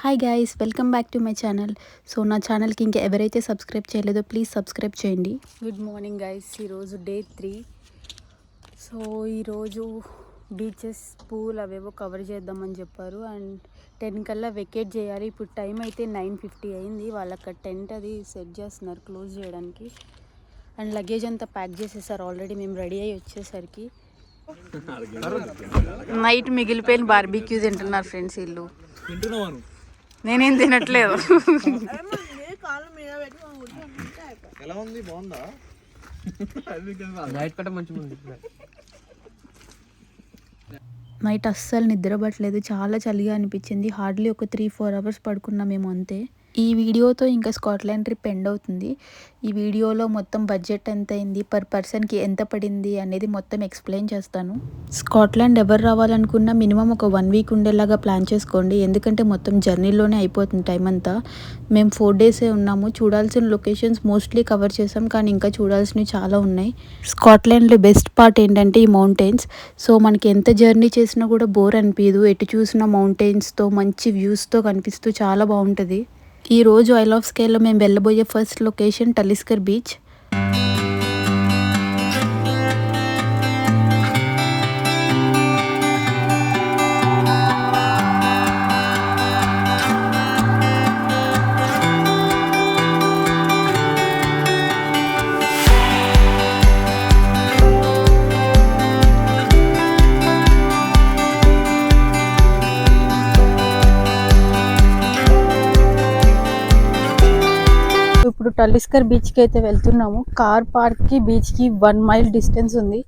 Hi guys, welcome back to my channel. So నా ఛానల్కి ఇంకా ఎవరైతే సబ్స్క్రైబ్ చేయలేదో ప్లీజ్ సబ్స్క్రైబ్ చేయండి. గుడ్ మార్నింగ్ గైస్, ఈరోజు డే 3. సో ఈరోజు బీచెస్ పూల్ అవేవో కవర్ చేద్దామని చెప్పారు అండ్ 10 కల్లా వెకేట్ చేయాలి. ఇప్పుడు టైం అయితే 9:50 అయింది. వాళ్ళు అక్కడ టెంట్ అది సెట్ చేస్తున్నారు క్లోజ్ చేయడానికి అండ్ లగేజ్ అంతా ప్యాక్ చేసేసారు ఆల్రెడీ. మేము రెడీ అయ్యి వచ్చేసరికి నైట్ మిగిలిపోయిన బార్బీక్యూ తింటున్నారు ఫ్రెండ్స్ వీళ్ళు. నేనేం తినట్లేదు. నైట్ అస్సలు నిద్రపట్టలేదు, చాలా చలిగా అనిపించింది. హార్డ్లీ ఒక 3-4 అవర్స్ పడుకున్నాం మేము అంతే. ఈ వీడియోతో ఇంకా స్కాట్లాండ్ ట్రిప్ ఎండ్ అవుతుంది. ఈ వీడియోలో మొత్తం బడ్జెట్ ఎంత అయింది, పర్ పర్సన్కి ఎంత పడింది అనేది మొత్తం ఎక్స్ప్లెయిన్ చేస్తాను. స్కాట్లాండ్ ఎవరు రావాలనుకున్నా మినిమం ఒక 1 వీక్ ఉండేలాగా ప్లాన్ చేసుకోండి, ఎందుకంటే మొత్తం జర్నీలోనే అయిపోతుంది టైం అంతా. మేము 4 డేసే ఉన్నాము. చూడాల్సిన లొకేషన్స్ మోస్ట్లీ కవర్ చేసాం, కానీ ఇంకా చూడాల్సినవి చాలా ఉన్నాయి. స్కాట్లాండ్లో బెస్ట్ పార్ట్ ఏంటంటే ఈ మౌంటైన్స్. సో మనకి ఎంత జర్నీ చేసినా కూడా బోర్ అనిపించదు. ఎటు చూసిన మౌంటైన్స్తో మంచి వ్యూస్తో కనిపిస్తూ చాలా బాగుంటుంది. ఈరోజు ఐల్ ఆఫ్ స్కేల్లో మేము వెళ్ళబోయే ఫస్ట్ లొకేషన్ టలిస్కర్ బీచ్. ఇప్పుడు టలిస్కర్ బీచ్కి అయితే వెళ్తున్నాము. కార్ పార్క్కి బీచ్కి 1 మైల్ డిస్టెన్స్ ఉంది.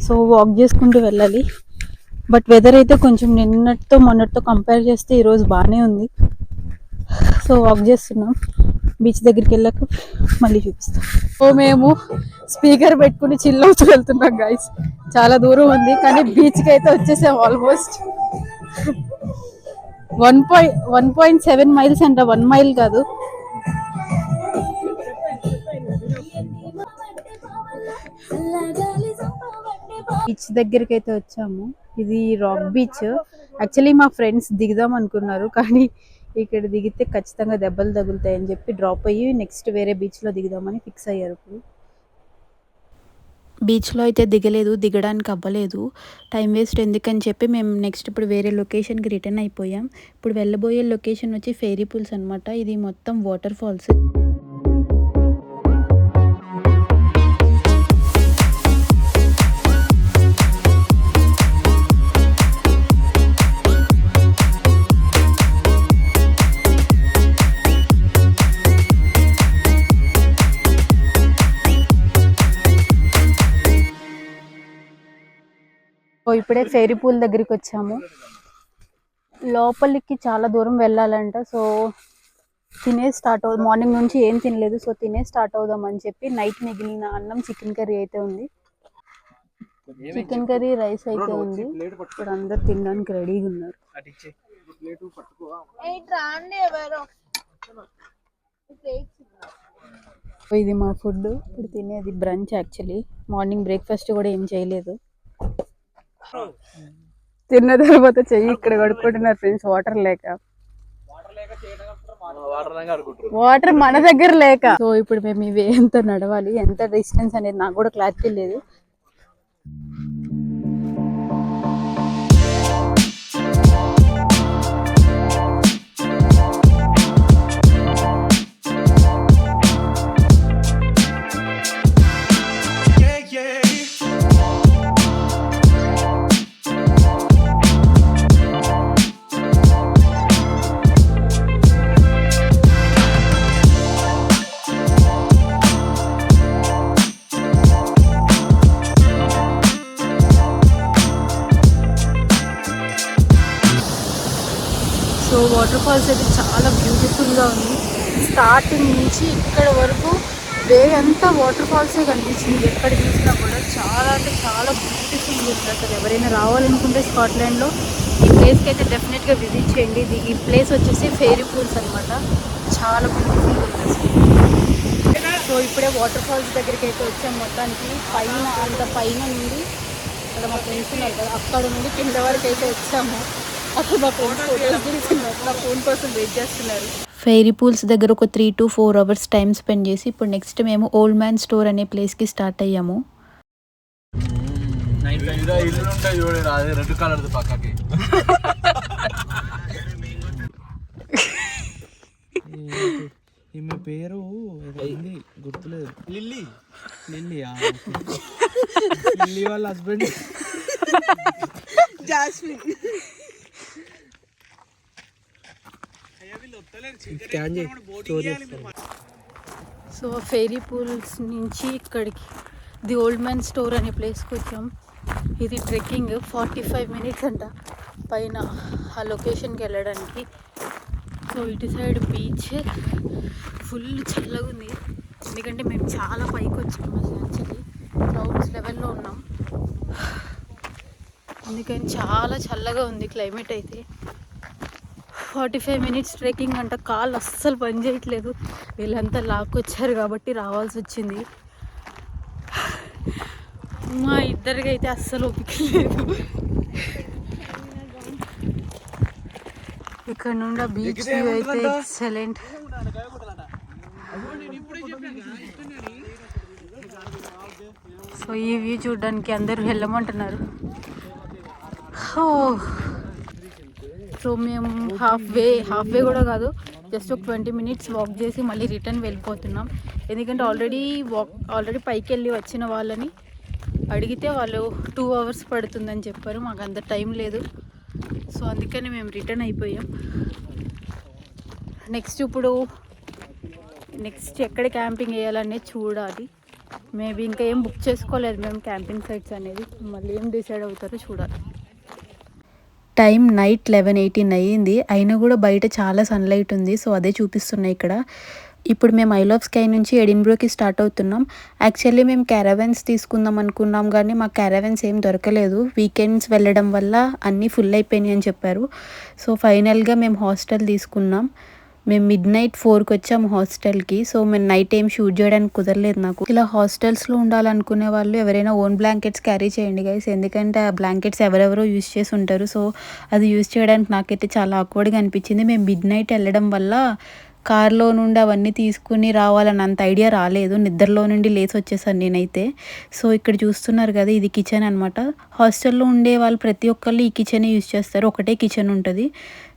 సో వాక్ చేసుకుంటూ వెళ్ళాలి. బట్ వెదర్ అయితే కొంచెం నిన్నటితో మొన్నటితో కంపేర్ చేస్తే ఈరోజు బాగానే ఉంది. సో వాక్ చేస్తున్నాం. బీచ్ దగ్గరికి వెళ్ళాక మళ్ళీ చూపిస్తాం. సో మేము స్పీకర్ పెట్టుకుని చిల్ అవుతూ వెళ్తున్నాం గైస్. చాలా దూరం ఉంది కానీ బీచ్కి అయితే వచ్చేసాం ఆల్మోస్ట్. 1.7 మైల్స్ అంట, 1 మైల్ కాదు. బీచ్ దగ్గరికి అయితే వచ్చాము. ఇది రాక్ బీచ్. యాక్చువల్లీ మా ఫ్రెండ్స్ దిగుదాం అనుకున్నారు, కానీ ఇక్కడ దిగితే ఖచ్చితంగా దెబ్బలు తగులుతాయని చెప్పి డ్రాప్ అయ్యి నెక్స్ట్ వేరే బీచ్లో దిగుదామని ఫిక్స్ అయ్యారు. ఇప్పుడు బీచ్లో అయితే దిగలేదు, దిగడానికి అవ్వలేదు. టైం వేస్ట్ ఎందుకని చెప్పి మేము నెక్స్ట్ ఇప్పుడు వేరే లొకేషన్కి రిటర్న్ అయిపోయాం. ఇప్పుడు వెళ్ళబోయే లొకేషన్ వచ్చి ఫెయిరీ పూల్స్ అనమాట. ఇది మొత్తం వాటర్ ఫాల్స్. ఇప్పుడే ఫెయిరీ పూల్ దగ్గరికి వచ్చాము. లోపలికి చాలా దూరం వెళ్ళాలంట. సో స్టార్ట్ అవుదాం. మార్నింగ్ నుంచి ఏం తినలేదు, సో స్టార్ట్ అవుదాం అని చెప్పి నైట్ మిగిలిన అన్నం చికెన్ కర్రీ అయితే ఉంది. చికెన్ కర్రీ రైస్ అయితే ఉంది. ఇప్పుడు అందరు తినడానికి రెడీగా ఉన్నారు. ఇది మా ఫుడ్. ఇప్పుడు తినేది బ్రంచ్. యాక్చువల్లీ మార్నింగ్ బ్రేక్ఫాస్ట్ కూడా ఏం చేయలేదు. తిన్న తర్వాత చెయ్యి ఇక్కడ కడుక్కుంటున్నారు ఫ్రెండ్స్, వాటర్ లేక. వాటర్ మన దగ్గర లేక. సో ఇప్పుడు మేము ఇవి ఎంత నడవాలి, ఎంత డిస్టెన్స్ అనేది నాకు కూడా క్లారిటీ లేదు. సో వాటర్ ఫాల్స్ అయితే చాలా బ్యూటిఫుల్గా ఉంది. స్టార్టింగ్ నుంచి ఇక్కడ వరకు వే అంతా వాటర్ ఫాల్సే కనిపించింది. ఎక్కడ చూసినా కూడా చాలా అంటే చాలా బ్యూటిఫుల్గా ఉంది. అసలు ఎవరైనా రావాలనుకుంటే స్కాట్లాండ్లో ఈ ప్లేస్కి అయితే డెఫినెట్గా విజిట్ చేయండి. ఈ ప్లేస్ వచ్చేసి ఫెయిరీ పూల్స్ అనమాట. చాలా బ్యూటిఫుల్గా ఉంది అసలు. సో ఇప్పుడే వాటర్ ఫాల్స్ దగ్గరికి అయితే వచ్చాము. మొత్తానికి పైన అంత పైన నుండి అక్కడ మా ఫ్రెండ్స్ ఉన్నారు కదా, అక్కడ నుండి కింద వరకు అయితే వచ్చాము. అప్పుడు మా ఫోన్ కోసం వెయిట్ చేస్తున్నారు. ఫెయిరీ పూల్స్ దగ్గర ఒక 3 to 4 hours టైం స్పెండ్ చేసి ఇప్పుడు నెక్స్ట్ మేము ఓల్డ్ మ్యాన్ స్టోర్ అనే ప్లేస్కి స్టార్ట్ అయ్యాము. రెడ్ కలర్ పక్కకి ఈమె పేరు గుర్తులేదు. లిల్లీ లిల్లీ వాళ్ళ husband Jasmine. So fairy pools నుంచి ఇక్కడికి ది ఓల్డ్ మ్యాన్ స్టోర్ అనే ప్లేస్కి వచ్చాం. ఇది ట్రెక్కింగ్ 45 minutes అంట పైన ఆ లొకేషన్కి వెళ్ళడానికి. సో ఇటు సైడ్ బీచ్ ఫుల్ చల్లగా ఉంది, ఎందుకంటే మేము చాలా పైకి వచ్చాము. యాక్చువల్లీ క్లౌడ్స్ లెవెల్లో ఉన్నాం, అందుకని చాలా చల్లగా ఉంది క్లైమేట్ అయితే. 45 minutes ట్రెక్కింగ్ అంట. కాళ్ళు అస్సలు పని చేయట్లేదు, వీళ్ళంతా లాక్కొచ్చారు కాబట్టి రావాల్సి వచ్చింది. మా ఇద్దరికి అయితే అస్సలు ఓపిక లేదు. ఇక్కడ నుండి బీచ్ వ్యూ అయితే ఎక్సలెంట్. సో ఈ వ్యూ చూడడానికి అందరూ వెళ్ళమంటున్నారు. సో మేము హాఫ్ వే కూడా కాదు, జస్ట్ ఒక 20 minutes వాక్ చేసి మళ్ళీ రిటర్న్ వెళ్ళిపోతున్నాం. ఎందుకంటే ఆల్రెడీ పైకి వెళ్ళి వచ్చిన వాళ్ళని అడిగితే వాళ్ళు 2 hours పడుతుందని చెప్పారు. మాకు అంత టైం లేదు, సో అందుకని మేము రిటర్న్ అయిపోయాం. నెక్స్ట్ ఎక్కడ క్యాంపింగ్ వేయాలనేది చూడాలి. మేబీ ఇంకా ఏం బుక్ చేసుకోలేదు మేము క్యాంపింగ్ సైట్స్ అనేది, మళ్ళీ ఏం డిసైడ్ అవుతారో చూడాలి. టైం నైట్ 11:18 అయ్యింది, అయినా కూడా బయట చాలా సన్లైట్ ఉంది. సో అదే చూపిస్తున్నాయి ఇక్కడ. ఇప్పుడు మేము ఐల్ ఆఫ్ స్కై నుంచి ఎడిన్బ్రోకి స్టార్ట్ అవుతున్నాం. యాక్చువల్లీ మేము క్యారవెన్స్ తీసుకుందాం అనుకున్నాం, కానీ మాకు క్యారవెన్స్ ఏం దొరకలేదు. వీకెండ్స్ వెళ్ళడం వల్ల అన్నీ ఫుల్ అయిపోయినాయి అని చెప్పారు. సో ఫైనల్గా మేము హాస్టల్ తీసుకున్నాం. మేము midnight 4కి వచ్చాము హాస్టల్కి. సో మేము నైట్ ఏం షూట్ చేయడానికి కుదరలేదు నాకు. ఇలా హాస్టల్స్లో ఉండాలనుకునే వాళ్ళు ఎవరైనా ఓన్ బ్లాంకెట్స్ క్యారీ చేయండి గైస్, ఎందుకంటే ఆ బ్లాంకెట్స్ ఎవరెవరో యూజ్ చేసి ఉంటారు. సో అది యూజ్ చేయడానికి నాకైతే చాలా ఆక్వర్డ్గా అనిపించింది. మేము midnight వెళ్ళడం వల్ల కార్లో నుండి అవన్నీ తీసుకుని రావాలని అంత ఐడియా రాలేదు, నిద్రలో నుండి లేచి వచ్చేసాను నేనైతే. సో ఇక్కడ చూస్తున్నారు కదా, ఇది కిచెన్ అనమాట. హాస్టల్లో ఉండే వాళ్ళు ప్రతి ఒక్కళ్ళు ఈ కిచెన్ యూజ్ చేస్తారు, ఒకటే కిచెన్ ఉంటుంది.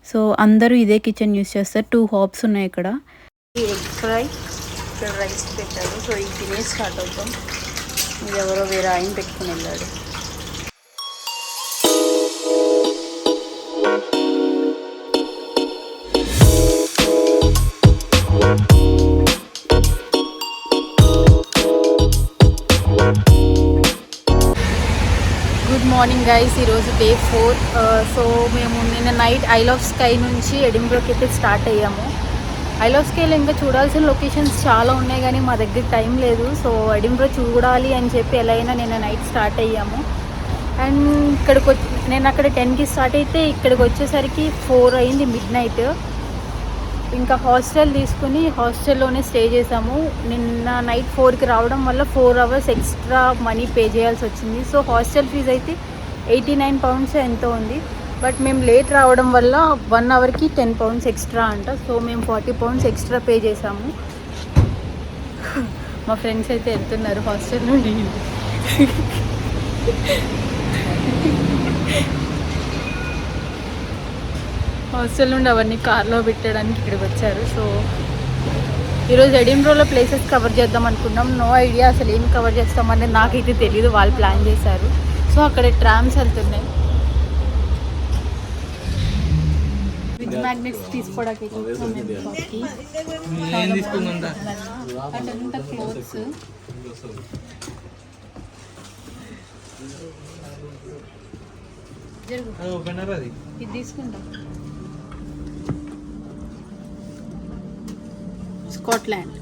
సో అందరూ ఇదే కిచెన్ యూజ్ చేస్తారు. 2 hobs ఉన్నాయి ఇక్కడ. ఎగ్ ఫ్రై, ఇక్కడ రైస్ పెట్టారు. సో ఈ తినేసి స్టార్ట్ అవుతాం. ఎవరో వేరే ఆయన పెట్టుకుని వెళ్ళాడు. గుడ్ మార్నింగ్ గైస్, ఈరోజు డే 4. సో మేము నిన్న నైట్ ఐల్ ఆఫ్ స్కై నుంచి ఎడిన్బ్రోకి అయితే స్టార్ట్ అయ్యాము. ఐల్ ఆఫ్ స్కైలో ఇంకా చూడాల్సిన లొకేషన్స్ చాలా ఉన్నాయి, కానీ మా దగ్గర టైం లేదు. సో ఎడిన్బ్రో చూడాలి అని చెప్పి ఎలా అయినా నిన్న నైట్ స్టార్ట్ అయ్యాము. అండ్ నేను అక్కడ 10కి స్టార్ట్ అయితే ఇక్కడికి వచ్చేసరికి 4 అయింది midnight. ఇంకా హాస్టల్ తీసుకుని హాస్టల్లోనే స్టే చేసాము. నిన్న నైట్ 4కి రావడం వల్ల 4 hours ఎక్స్ట్రా మనీ పే చేయాల్సి వచ్చింది. సో హాస్టల్ ఫీజు అయితే 89 pounds ఎంతో ఉంది. బట్ మేము లేట్ రావడం వల్ల 1 hourకి 10 pounds ఎక్స్ట్రా అంట. సో మేము 40 pounds ఎక్స్ట్రా పే చేసాము. మా ఫ్రెండ్స్ అయితే వెళ్తున్నారు హాస్టల్ నుండి. హాస్టల్ నుండి అవన్నీ కార్లో పెట్టడానికి ఇక్కడికి వచ్చారు. సో ఈరోజు ఎడిన్బ్రోలో ప్లేసెస్ కవర్ చేద్దాం అనుకున్నాం. నో ఐడియా అసలు ఏం కవర్ చేస్తామనేది నాకైతే తెలియదు, వాళ్ళు ప్లాన్ చేశారు. సో అక్కడ ట్రామ్స్ వెళ్తున్నాయి. ఫ్రిడ్జ్ మ్యాగ్నెట్స్ తీసుకోవడానికి అటంతా క్లోత్స్. ఇది తీసుకుంటాం. స్కాట్లాండ్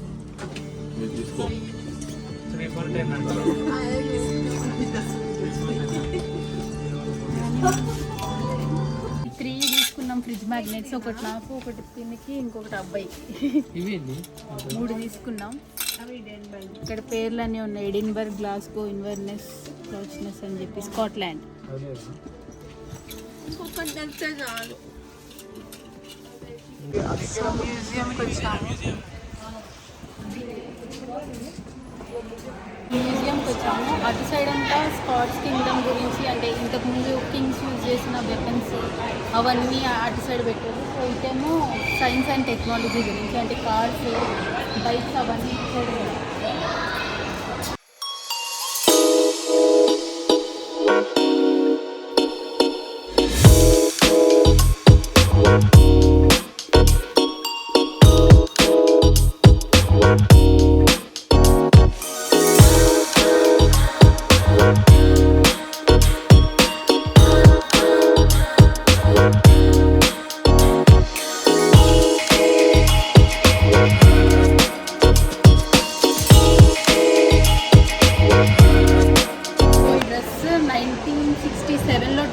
3 తీసుకున్నాం ఫ్రిడ్జ్ మ్యాగ్నెట్స్. ఒకటి నాకు, ఒకటి తినికి, ఇంకొకటి అబ్బాయికి. 3 తీసుకున్నాం. ఇక్కడ పేర్లు అన్నీ ఉన్నాయి, ఎడిన్బర్గ్, గ్లాస్గో, ఇన్వర్నెస్, క్లౌచ్నెస్ అని చెప్పి. స్కాట్లాండ్ సో మ్యూజియంకి వచ్చాము. అటు సైడ్ అంతా స్కాట్స్ కింగ్డమ్ గురించి, అంటే ఇంతకుముందు కింగ్స్ యూజ్ చేసిన వెపన్స్ అవన్నీ అటు సైడ్ పెట్టారు. సో ఇటేమో సైన్స్ అండ్ టెక్నాలజీ గురించి, అంటే కార్స్, బైక్స్ అవన్నీ ఇటు సైడ్ పెట్టారు.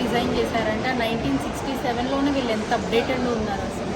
డిజైన్ చేశారంట. 1967లోనే వీళ్ళు ఎంత అప్డేటెడ్ ఉన్నారు అసలు.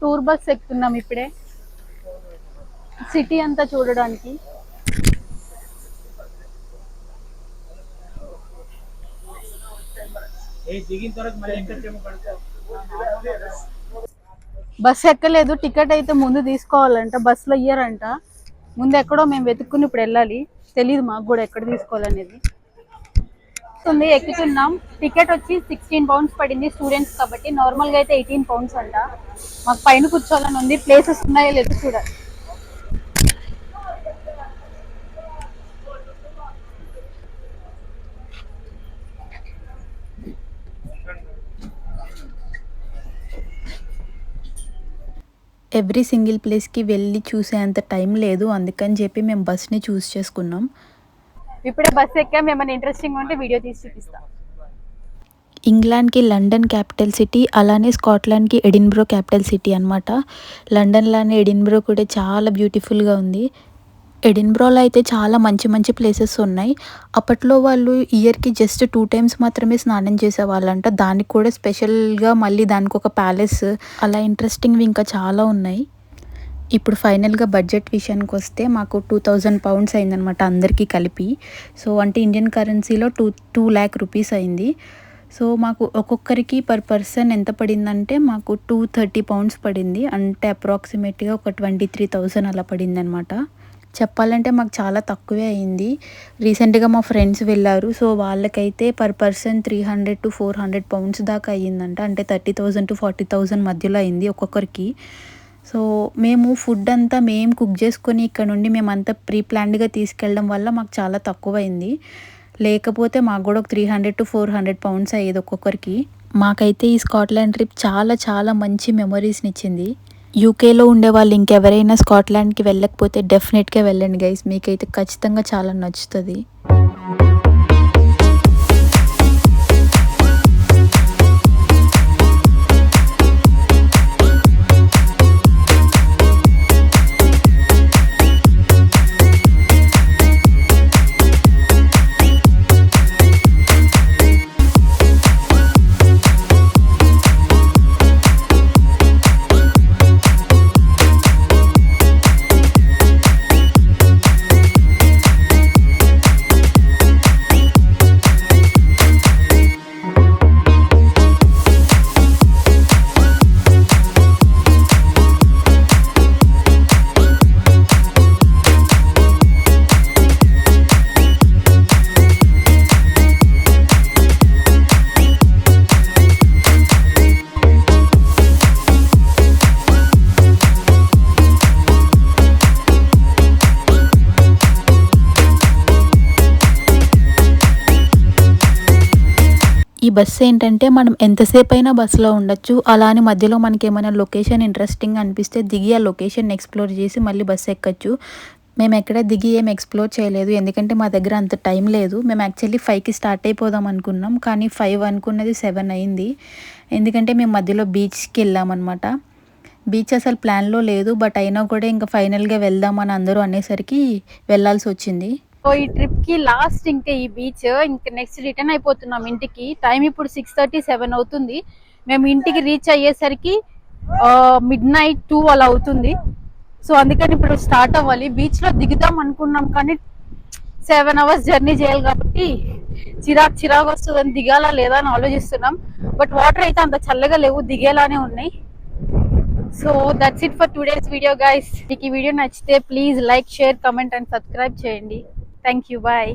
టూర్ బస్ ఎక్కుతున్నాం ఇప్పుడే సిటీ అంతా చూడడానికి. బస్ ఎక్కలేదు, టికెట్ అయితే ముందు తీసుకోవాలంట, బస్సులో ఇయ్యరంట. ముందు ఎక్కడో మేము వెతుక్కుని ఇప్పుడు వెళ్ళాలి, తెలియదు మాకు కూడా ఎక్కడ తీసుకోవాలనేది. ఎక్కుతున్నాం. టికెట్ వచ్చి 16 pounds పడింది స్టూడెంట్స్ కాబట్టి. నార్మల్ గా అయితే 18 pounds అంట. మాకు పైన కూర్చోవాలని ఉంది, ప్లేసెస్ ఉన్నాయో లేదో చూడాలి. ఎవ్రీ సింగిల్ ప్లేస్కి వెళ్ళి చూసేంత టైం లేదు, అందుకని చెప్పి మేము బస్ని చూస్ చేసుకున్నాం. ఇప్పుడే బస్ ఎక్కాం, ఏమైనా ఇంట్రెస్టింగ్ ఉంటే వీడియో తీసి చూపిస్తాం. ఇంగ్లాండ్కి లండన్ క్యాపిటల్ సిటీ, అలానే స్కాట్లాండ్కి ఎడిన్బ్రో క్యాపిటల్ సిటీ అనమాట. లండన్లోనే ఎడిన్బ్రో కూడా చాలా బ్యూటిఫుల్గా ఉంది. ఎడిన్బ్రోలో అయితే చాలా మంచి మంచి ప్లేసెస్ ఉన్నాయి. అప్పట్లో వాళ్ళు ఇయర్కి జస్ట్ 2 times మాత్రమే స్నానం చేసేవాళ్ళంట. దానికి కూడా స్పెషల్గా మళ్ళీ దానికి ఒక ప్యాలెస్, అలా ఇంట్రెస్టింగ్వి ఇంకా చాలా ఉన్నాయి. ఇప్పుడు ఫైనల్గా బడ్జెట్ విషయానికి వస్తే మాకు 2000 pounds అయిందనమాట అందరికీ కలిపి. సో అంటే ఇండియన్ కరెన్సీలో 2 lakh rupees అయింది. సో మాకు ఒక్కొక్కరికి పర్ పర్సన్ ఎంత పడిందంటే మాకు 230 pounds పడింది. అంటే అప్రాక్సిమేట్గా ఒక 23,000 అలా పడింది అనమాట. చెప్పాలంటే మాకు చాలా తక్కువే అయింది. రీసెంట్గా మా ఫ్రెండ్స్ వెళ్ళారు, సో వాళ్ళకైతే పర్ పర్సన్ 300 to 400 pounds దాకా అయ్యిందంట. అంటే 30,000 to 40,000 మధ్యలో అయింది ఒక్కొక్కరికి. సో మేము ఫుడ్ అంతా మేము కుక్ చేసుకొని ఇక్కడ నుండి మేమంతా ప్రీ ప్లాన్డ్గా తీసుకెళ్ళడం వల్ల మాకు చాలా తక్కువ అయింది. లేకపోతే మాకు కూడా ఒక 300 to 400 pounds అయ్యేది ఒక్కొక్కరికి. మాకైతే ఈ స్కాట్లాండ్ ట్రిప్ చాలా చాలా మంచి మెమరీస్ని ఇచ్చింది. యూకేలో ఉండే వాళ్ళు ఇంకెవరైనా స్కాట్లాండ్కి వెళ్ళకపోతే డెఫినెట్గా వెళ్ళండి గైస్, మీకైతే ఖచ్చితంగా చాలా నచ్చుతుంది. ఈ బస్సు ఏంటంటే మనం ఎంతసేపు అయినా బస్సులో ఉండొచ్చు. అలా అని మధ్యలో మనకి ఏమైనా లొకేషన్ ఇంట్రెస్టింగ్ అనిపిస్తే దిగి ఆ లొకేషన్ ఎక్స్ప్లోర్ చేసి మళ్ళీ బస్సు ఎక్కచ్చు. మేము ఎక్కడ దిగి ఏం ఎక్స్ప్లోర్ చేయలేదు, ఎందుకంటే మా దగ్గర అంత టైం లేదు. మేము యాక్చువల్లీ 5కి స్టార్ట్ అయిపోదాం అనుకున్నాం, కానీ 5 అనుకున్నది 7 అయింది. ఎందుకంటే మేము మధ్యలో బీచ్కి వెళ్ళామన్నమాట. బీచ్ అసలు ప్లాన్లో లేదు, బట్ అయినా కూడా ఇంకా ఫైనల్గా వెళ్దామని అందరూ అనేసరికి వెళ్ళాల్సి వచ్చింది. సో ఈ ట్రిప్కి లాస్ట్ ఇంకా ఈ బీచ్, ఇంకా నెక్స్ట్ రిటర్న్ అయిపోతున్నాం ఇంటికి. టైం ఇప్పుడు 6:30, 7 అవుతుంది. మేము ఇంటికి రీచ్ అయ్యేసరికి midnight 2 అలా అవుతుంది. సో అందుకని ఇప్పుడు స్టార్ట్ అవ్వాలి. బీచ్లో దిగుదాం అనుకున్నాం, కానీ 7 hours జర్నీ చేయాలి కాబట్టి చిరాకు వస్తుందని దిగాలా లేదా అని ఆలోచిస్తున్నాం. బట్ వాటర్ అయితే అంత చల్లగా లేవు, దిగేలానే ఉన్నాయి. So that's it for today's video guys. మీకు ఈ వీడియో నచ్చితే please like, share, comment and subscribe చేయండి. Thank you, bye.